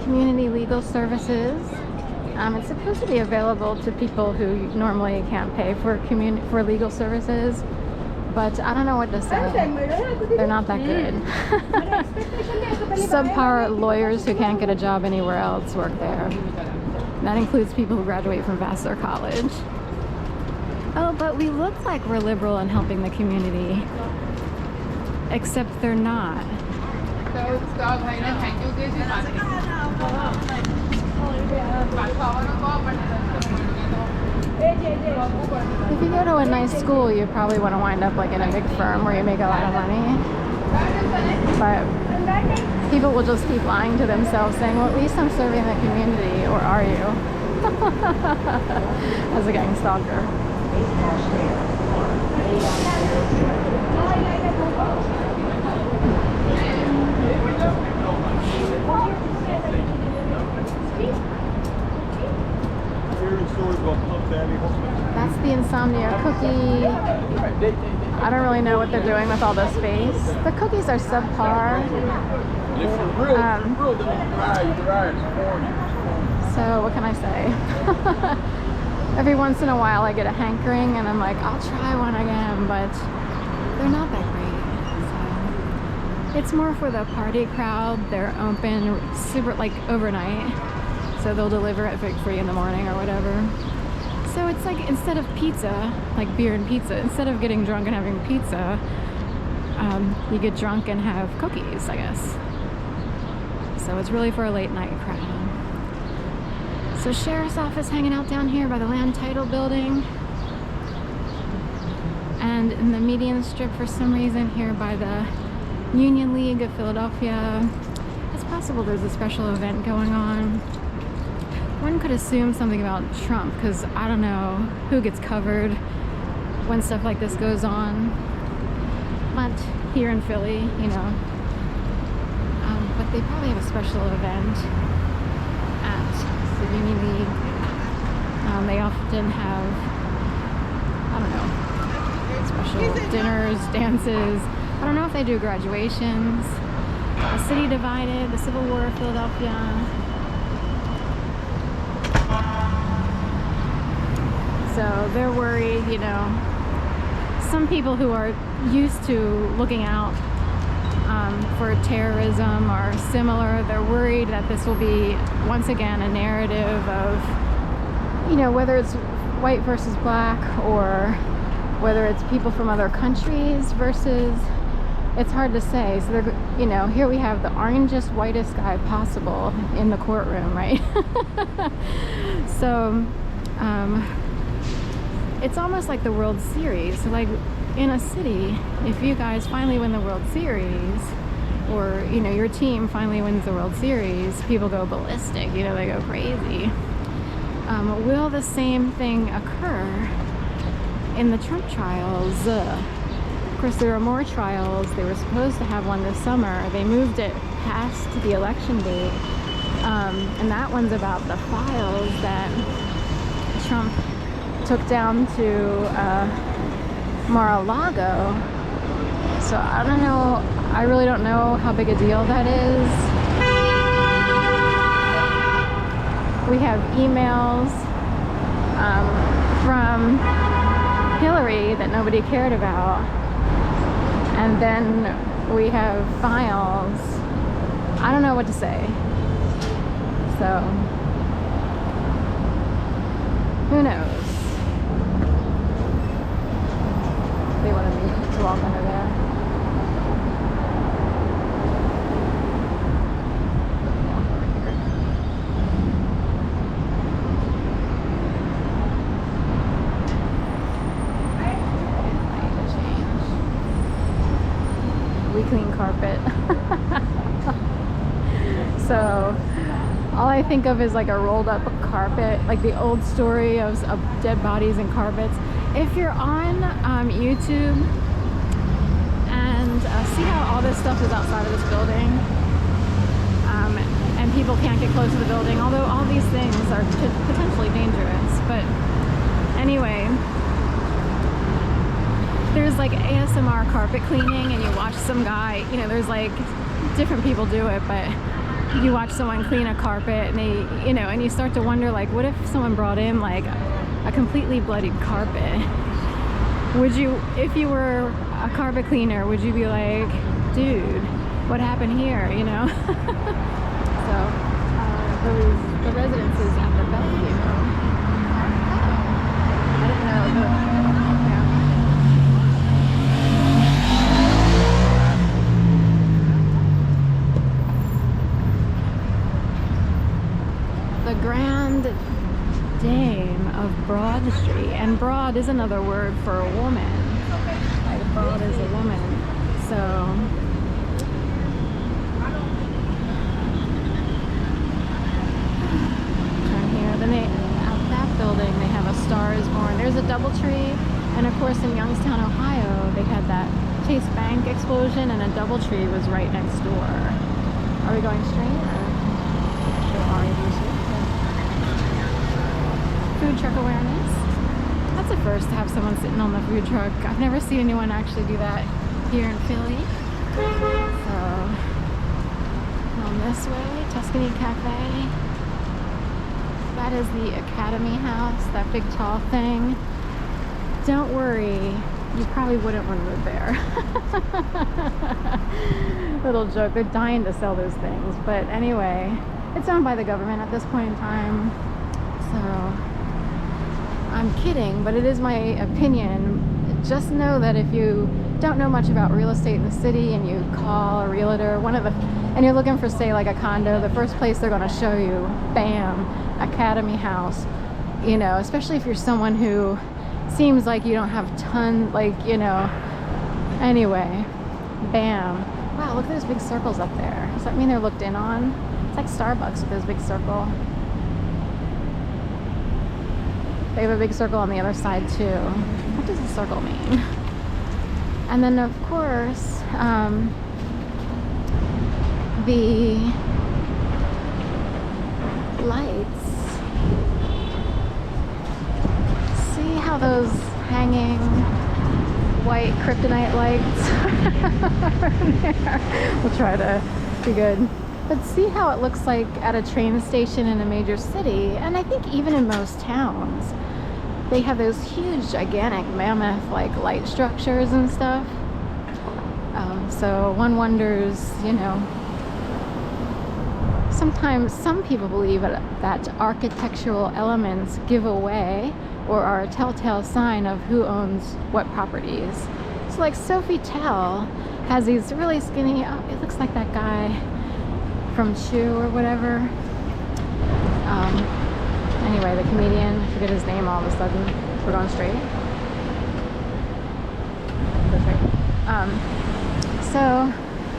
Community legal services. It's supposed to be available to people who normally can't pay for legal services, but I don't know what to say. They're not that good. Subpar lawyers who can't get a job anywhere else work there. That includes people who graduate from Vassar College. Oh, but we look like we're liberal in helping the community, except they're not. If you go to a nice school, you probably want to wind up like in a big firm where you make a lot of money. But people will just keep lying to themselves, saying, well, at least I'm serving the community, or are you? As a gang stalker. That's the Insomnia cookie. I don't really know what they're doing with all this space. The cookies are subpar. So what can I say? Every once in a while I get a hankering and I'm like, I'll try one again, but they're not that great. So it's more for the party crowd. They're open super like overnight. So they'll deliver at 3 in the morning or whatever. So it's like instead of pizza, like beer and pizza, instead of getting drunk and having pizza, you get drunk and have cookies, I guess. So it's really for a late night crowd. So sheriff's office hanging out down here by the land title building. And in the median strip for some reason here by the Union League of Philadelphia. It's possible there's a special event going on. One could assume something about Trump, because I don't know who gets covered when stuff like this goes on. But here in Philly, you know. But they probably have a special event at the Union League. They often have, I don't know, special dinners, dances. I don't know if they do graduations. The city divided, the Civil War of Philadelphia. So they're worried, you know, some people who are used to looking out for terrorism or similar, they're worried that this will be, once again, a narrative of, you know, whether it's white versus black or whether it's people from other countries versus, it's hard to say. So they're, you know, here we have the orangest, whitest guy possible in the courtroom, right? So, it's almost like the World Series. So like in a city, if you guys finally win the World Series, or you know your team finally wins the World Series, people go ballistic. You know, they go crazy. Will the same thing occur in the Trump trials? Of course, there are more trials. They were supposed to have one this summer. They moved it past the election date, and that one's about the files that Trump took down to Mar-a-Lago. So I don't know, I really don't know how big a deal that is. We have emails from Hillary that nobody cared about, and then we have files. I don't know what to say. So who knows? They wanted me to walk under there. We clean carpet. So all I I think of is like a rolled up carpet, like the old story of dead bodies and carpets. If you're on YouTube and see how all this stuff is outside of this building, and people can't get close to the building, although all these things are potentially dangerous. But anyway, there's like ASMR carpet cleaning, and you watch some guy, you know, there's like different people do it, but you watch someone clean a carpet, and they, you know, and you start to wonder, like, what if someone brought in like a completely bloodied carpet? Would you, if you were a carpet cleaner, would you be like, dude, what happened here, you know? So the residences at the Bellevue. I didn't know. The Grand Dame of Broad Street, and broad is another word for a woman. Like broad is a woman. So then at that building they have a Star is Born. There's a DoubleTree, and of course in Youngstown, Ohio, they had that Chase Bank explosion, and a DoubleTree was right next door. Are we going straight or food truck awareness? That's a first to have someone sitting on the food truck. I've never seen anyone actually do that here in Philly. So on this way, Tuscany Cafe. That is the Academy House, that big tall thing. Don't worry, you probably wouldn't want to live there. Little joke, they're dying to sell those things. But anyway, it's owned by the government at this point in time. So, I'm kidding, but it is my opinion. Just know that if you don't know much about real estate in the city and you call a realtor, and you're looking for, say, like a condo, the first place they're going to show you, bam, Academy House. You know, especially if you're someone who seems like you don't have ton, like, you know, anyway, bam. Wow, look at those big circles up there. Does that mean they're looked in on? It's like Starbucks with those big circle. They have a big circle on the other side too. What does a circle mean? And then of course, the lights. See how those hanging white kryptonite lights are there? We'll try to be good. But see how it looks like at a train station in a major city, and I think even in most towns, they have those huge, gigantic, mammoth, like light structures and stuff. So one wonders, you know, sometimes some people believe that architectural elements give away or are a telltale sign of who owns what properties. So like Sophie Tell has these really skinny, it looks like that guy from Chew or whatever. Anyway, the comedian, I forget his name all of a sudden. We're going straight. Go straight. So